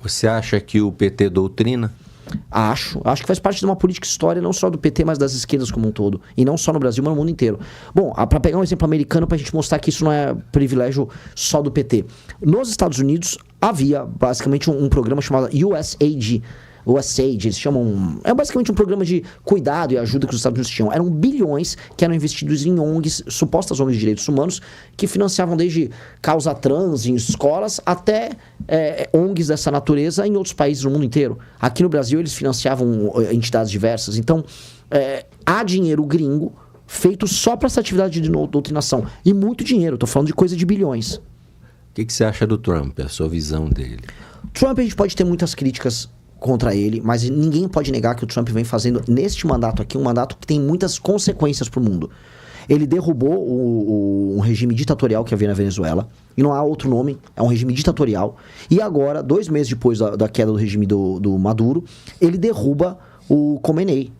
Você acha que o PT doutrina? Acho que faz parte de uma política história, não só do PT, mas das esquerdas como um todo. E não só no Brasil, mas no mundo inteiro. Bom, para pegar um exemplo americano, para a gente mostrar que isso não é privilégio só do PT. Nos Estados Unidos, havia basicamente um programa chamado USAID. USAID, eles chamam... É basicamente um programa de cuidado e ajuda que os Estados Unidos tinham. Eram bilhões que eram investidos em ONGs, supostas ONGs de direitos humanos, que financiavam desde causa trans em escolas até ONGs dessa natureza em outros países no mundo inteiro. Aqui no Brasil, eles financiavam entidades diversas. Então, há dinheiro gringo feito só para essa atividade de doutrinação. E muito dinheiro, estou falando de coisa de bilhões. O que você acha do Trump, a sua visão dele? Trump, a gente pode ter muitas críticas contra ele, mas ninguém pode negar que o Trump vem fazendo neste mandato aqui um mandato que tem muitas consequências para o mundo. Ele derrubou um regime ditatorial que havia na Venezuela, e não há outro nome, é um regime ditatorial. E agora, 2 meses depois da queda do regime do Maduro, ele derruba o Khamenei.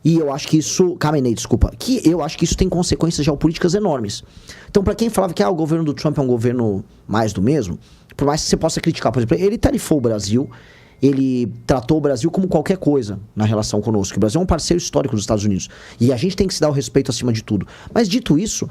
E eu acho que isso... Khamenei, desculpa. Que eu acho que isso tem consequências geopolíticas enormes. Então, para quem falava que o governo do Trump é um governo mais do mesmo, por mais que você possa criticar, por exemplo, ele tarifou o Brasil, ele tratou o Brasil como qualquer coisa na relação conosco. O Brasil é um parceiro histórico dos Estados Unidos. E a gente tem que se dar o respeito acima de tudo. Mas dito isso,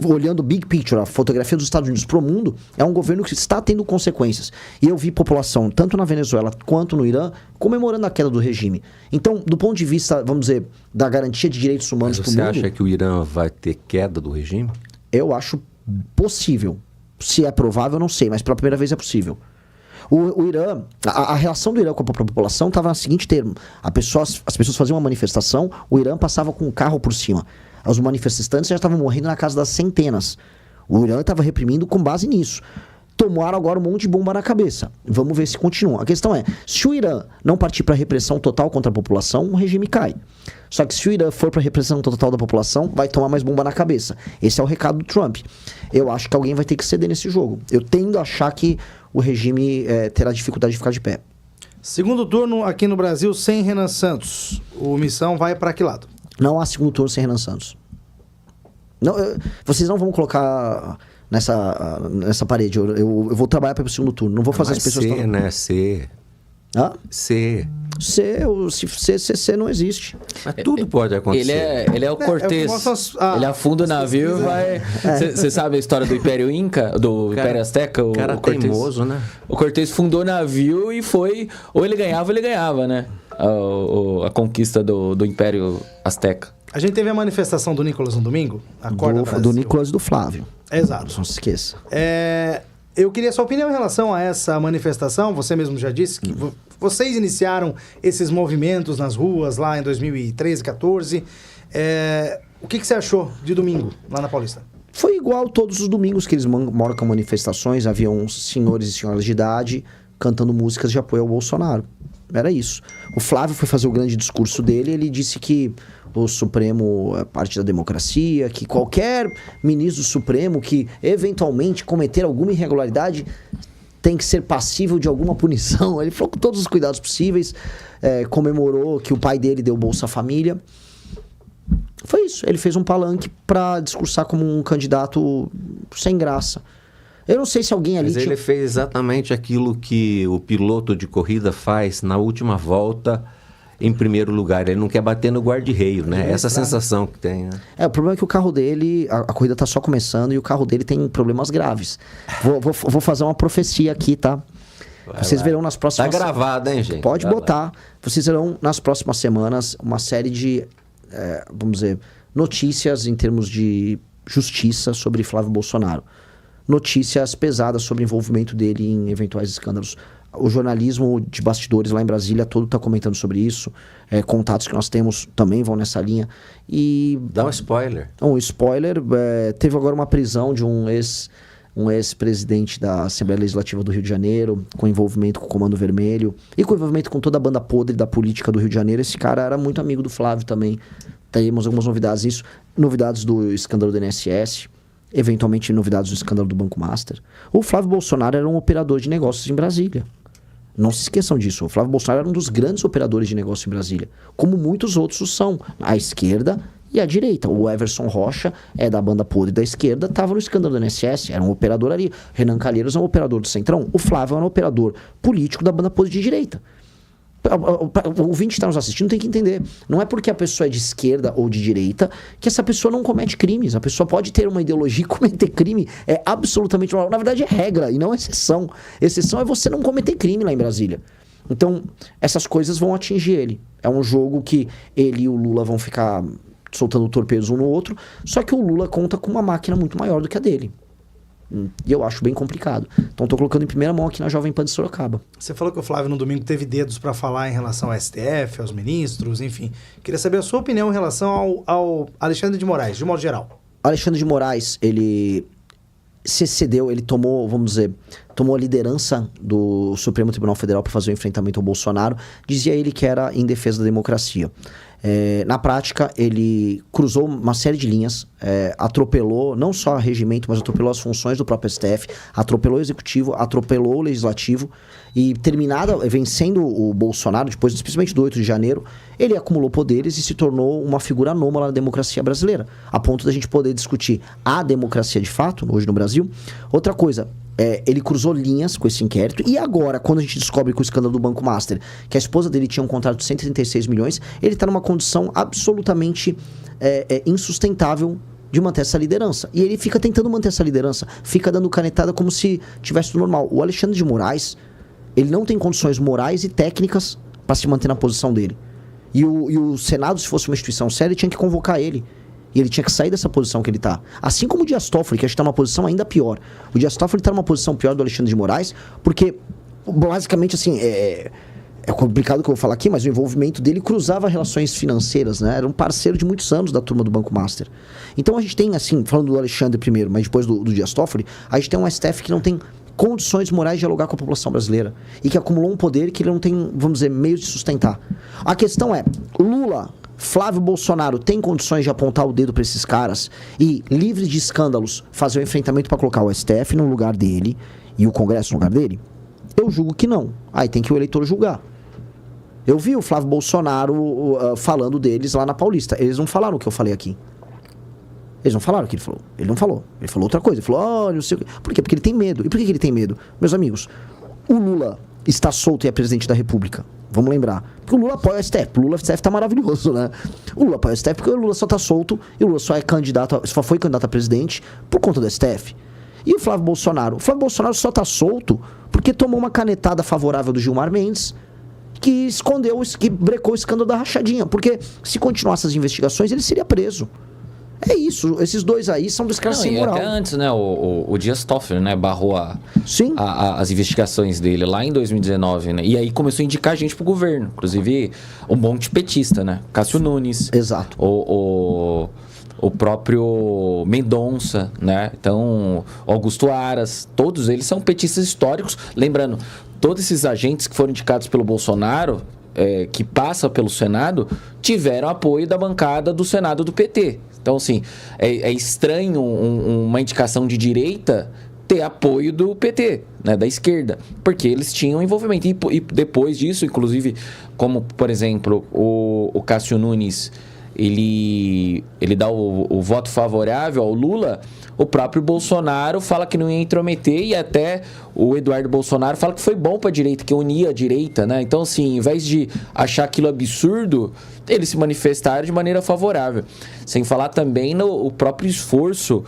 olhando o big picture, a fotografia dos Estados Unidos para o mundo, é um governo que está tendo consequências. E eu vi população, tanto na Venezuela quanto no Irã, comemorando a queda do regime. Então, do ponto de vista, vamos dizer, da garantia de direitos humanos para o mundo... Você acha que o Irã vai ter queda do regime? Eu acho possível. Se é provável, eu não sei, mas pela primeira vez é possível. O Irã, a relação do Irã com a população estava no seguinte termo: as pessoas faziam uma manifestação, o Irã passava com um carro por cima. Os manifestantes já estavam morrendo na casa das centenas. O Irã estava reprimindo com base nisso. Tomaram agora um monte de bomba na cabeça. Vamos ver se continua. A questão é, se o Irã não partir para repressão total contra a população, o regime cai. Só que se o Irã for para repressão total da população, vai tomar mais bomba na cabeça. Esse é o recado do Trump. Eu acho que alguém vai ter que ceder nesse jogo. Eu tendo a achar que o regime terá dificuldade de ficar de pé. Segundo turno aqui no Brasil sem Renan Santos. O Missão vai para que lado? Não há segundo turno sem Renan Santos. Não, vocês não vão colocar nessa parede. Eu vou trabalhar para o segundo turno. Não vou fazer as pessoas... C, né? C. Hã? C. C não existe. Mas tudo pode acontecer. Ele é o Cortez. Ele afunda o navio e vai... Você sabe a história do Império Inca? Do Império Azteca? O cara Cortez, teimoso, né? O Cortez fundou o navio e foi... Ou ele ganhava, né? A conquista do Império Azteca. A gente teve a manifestação do Nicolas no domingo. Do Nicolas e do Flávio. Exato. Não se esqueça. Eu queria sua opinião em relação a essa manifestação. Você mesmo já disse que vocês iniciaram esses movimentos nas ruas lá em 2013, 2014. O que você achou de domingo lá na Paulista? Foi igual todos os domingos que eles marcam manifestações. Haviam senhores e senhoras de idade cantando músicas de apoio ao Bolsonaro. Era isso. O Flávio foi fazer o grande discurso dele. Ele disse que o Supremo é parte da democracia, que qualquer ministro do Supremo que eventualmente cometer alguma irregularidade tem que ser passível de alguma punição. Ele falou com todos os cuidados possíveis, comemorou que o pai dele deu Bolsa Família. Foi isso. Ele fez um palanque para discursar como um candidato sem graça. Eu não sei se alguém ali... Mas ele fez exatamente aquilo que o piloto de corrida faz na última volta em primeiro lugar. Ele não quer bater no guarda-reio, né? Essa sensação que tem, né? O problema é que o carro dele... A corrida está só começando e o carro dele tem problemas graves. Vou fazer uma profecia aqui, tá? Vocês verão nas próximas... Tá gravado, hein, gente? Pode botar. Vocês verão nas próximas semanas uma série de, vamos dizer, notícias em termos de justiça sobre Flávio Bolsonaro. Notícias pesadas sobre o envolvimento dele em eventuais escândalos. O jornalismo de bastidores lá em Brasília todo está comentando sobre isso. Contatos que nós temos também vão nessa linha. E... Dá um spoiler. Um spoiler. Teve agora uma prisão de um ex-presidente da Assembleia Legislativa do Rio de Janeiro, com envolvimento com o Comando Vermelho e com envolvimento com toda a banda podre da política do Rio de Janeiro. Esse cara era muito amigo do Flávio também. Teremos algumas novidades disso. Novidades do escândalo do INSS. Eventualmente novidades do escândalo do Banco Master. O Flávio Bolsonaro era um operador de negócios em Brasília. Não se esqueçam disso. O Flávio Bolsonaro era um dos grandes operadores de negócio em Brasília. Como muitos outros são. À esquerda e a direita. O Everson Rocha é da banda podre da esquerda, estava no escândalo do INSS, era um operador ali. Renan Calheiros é um operador do Centrão. O Flávio era um operador político da banda podre de direita. O ouvinte que está nos assistindo tem que entender. Não é porque a pessoa é de esquerda ou de direita que essa pessoa não comete crimes. A pessoa pode ter uma ideologia e cometer crime. É absolutamente normal. Na verdade é regra e não exceção. Exceção é você não cometer crime lá em Brasília. Então, essas coisas vão atingir ele. É um jogo que ele e o Lula vão ficar soltando torpedos um no outro, só que o Lula conta com uma máquina muito maior do que a dele. E eu acho bem complicado. Então estou colocando em primeira mão aqui na Jovem Pan de Sorocaba. Você falou que o Flávio no domingo teve dedos para falar em relação ao STF, aos ministros, enfim. Queria saber a sua opinião em relação ao Alexandre de Moraes, de modo geral. Alexandre de Moraes, ele se excedeu, ele tomou, vamos dizer, tomou a liderança do Supremo Tribunal Federal para fazer o enfrentamento ao Bolsonaro. Dizia ele que era em defesa da democracia. Na prática, ele cruzou uma série de linhas, atropelou não só o regimento, mas atropelou as funções do próprio STF, atropelou o executivo, atropelou o legislativo e vencendo o Bolsonaro, depois, especialmente do 8 de janeiro, ele acumulou poderes e se tornou uma figura anômala na democracia brasileira, a ponto da gente poder discutir a democracia de fato, hoje no Brasil. Outra coisa, ele cruzou linhas com esse inquérito. E agora, quando a gente descobre com o escândalo do Banco Master que a esposa dele tinha um contrato de 136 milhões, ele está numa condição absolutamente insustentável de manter essa liderança. E ele fica tentando manter essa liderança, fica dando canetada como se tivesse tudo normal. O Alexandre de Moraes, ele não tem condições morais e técnicas para se manter na posição dele. E o Senado, se fosse uma instituição séria, tinha que convocar ele. E ele tinha que sair dessa posição que ele está. Assim como o Dias Toffoli, que acho que está numa posição ainda pior. O Dias Toffoli está numa posição pior do Alexandre de Moraes, porque, basicamente, assim, é complicado o que eu vou falar aqui, mas o envolvimento dele cruzava relações financeiras, né? Era um parceiro de muitos anos da turma do Banco Master. Então a gente tem, assim, falando do Alexandre primeiro, mas depois do Dias Toffoli, a gente tem um STF que não tem condições morais de dialogar com a população brasileira. E que acumulou um poder que ele não tem, vamos dizer, meios de sustentar. A questão é, Lula, Flávio Bolsonaro tem condições de apontar o dedo para esses caras e, livres de escândalos, fazer o enfrentamento para colocar o STF no lugar dele e o Congresso no lugar dele? Eu julgo que não. Aí tem que o eleitor julgar. Eu vi o Flávio Bolsonaro falando deles lá na Paulista. Eles não falaram o que eu falei aqui. Eles não falaram o que ele falou. Ele não falou. Ele falou outra coisa. Ele falou, olha, não sei o quê. Por quê? Porque ele tem medo. E por que ele tem medo? Meus amigos, o Lula está solto e é presidente da República. Vamos lembrar. Porque o Lula apoia o STF. O Lula STF tá maravilhoso, né? O Lula apoia o STF porque o Lula só tá solto e o Lula só foi candidato a presidente por conta do STF. E o Flávio Bolsonaro? O Flávio Bolsonaro só tá solto porque tomou uma canetada favorável do Gilmar Mendes que que brecou o escândalo da rachadinha. Porque se continuasse as investigações, ele seria preso. É isso, esses dois aí são dos caras sem moral. Até antes, né, o Dias Toffoli, né, barrou as investigações dele lá em 2019, né, e aí começou a indicar gente pro governo, inclusive um monte petista, né, Cássio Nunes. Exato. O próprio Mendonça, né, então Augusto Aras, todos eles são petistas históricos. Lembrando, todos esses agentes que foram indicados pelo Bolsonaro, que passa pelo Senado, tiveram apoio da bancada do Senado do PT. Então, assim, é estranho uma indicação de direita ter apoio do PT, né, da esquerda, porque eles tinham envolvimento. E depois disso, inclusive, como, por exemplo, o Cássio Nunes, ele dá o voto favorável ao Lula, o próprio Bolsonaro fala que não ia intrometer e até o Eduardo Bolsonaro fala que foi bom para a direita, que unia a direita, né? Então, assim, em vez de achar aquilo absurdo, eles se manifestaram de maneira favorável. Sem falar também no próprio esforço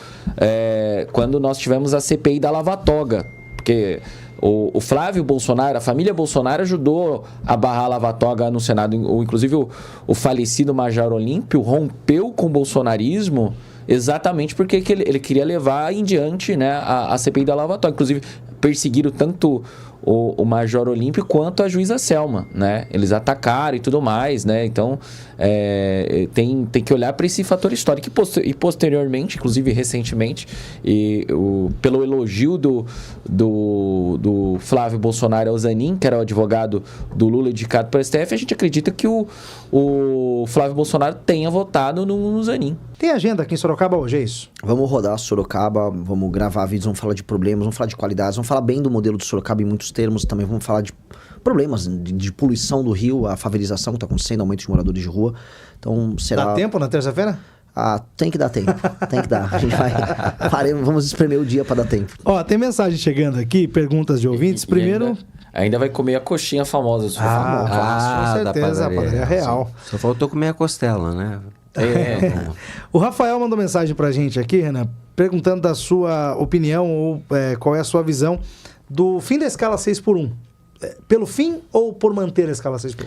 quando nós tivemos a CPI da Lava Toga, porque o Flávio Bolsonaro, a família Bolsonaro ajudou a barrar a Lava Toga no Senado. Inclusive o falecido Major Olímpio rompeu com o bolsonarismo exatamente porque ele queria levar em diante, né, a CPI da Lava Toga. Inclusive perseguiram tanto o Major Olímpio quanto a juíza Selma, né? Eles atacaram e tudo mais, né? Então, tem que olhar para esse fator histórico. E posteriormente, inclusive recentemente, pelo elogio do Flávio Bolsonaro ao Zanin, que era o advogado do Lula indicado para o STF, a gente acredita que o Flávio Bolsonaro tenha votado no Zanin. Tem agenda aqui em Sorocaba hoje, é isso? Vamos rodar Sorocaba, vamos gravar vídeos, vamos falar de problemas, vamos falar de qualidades, vamos falar bem do modelo de Sorocaba em muitos outros termos também vamos falar de problemas de poluição do Rio, a favelização que está acontecendo, aumento de moradores de rua. Então, será... Dá tempo na terça-feira? Ah, tem que dar tempo. Tem que dar. A gente vai... Vamos espremer o dia para dar tempo. Ó, tem mensagem chegando aqui, perguntas de ouvintes. Primeiro... Ainda vai comer a coxinha famosa do sofá. Com da certeza, a padaria real. Só faltou comer a costela, né? O Rafael mandou mensagem pra gente aqui, Renan, perguntando da sua opinião ou qual é a sua visão do fim da escala 6x1. Pelo fim ou por manter a escala 6x1?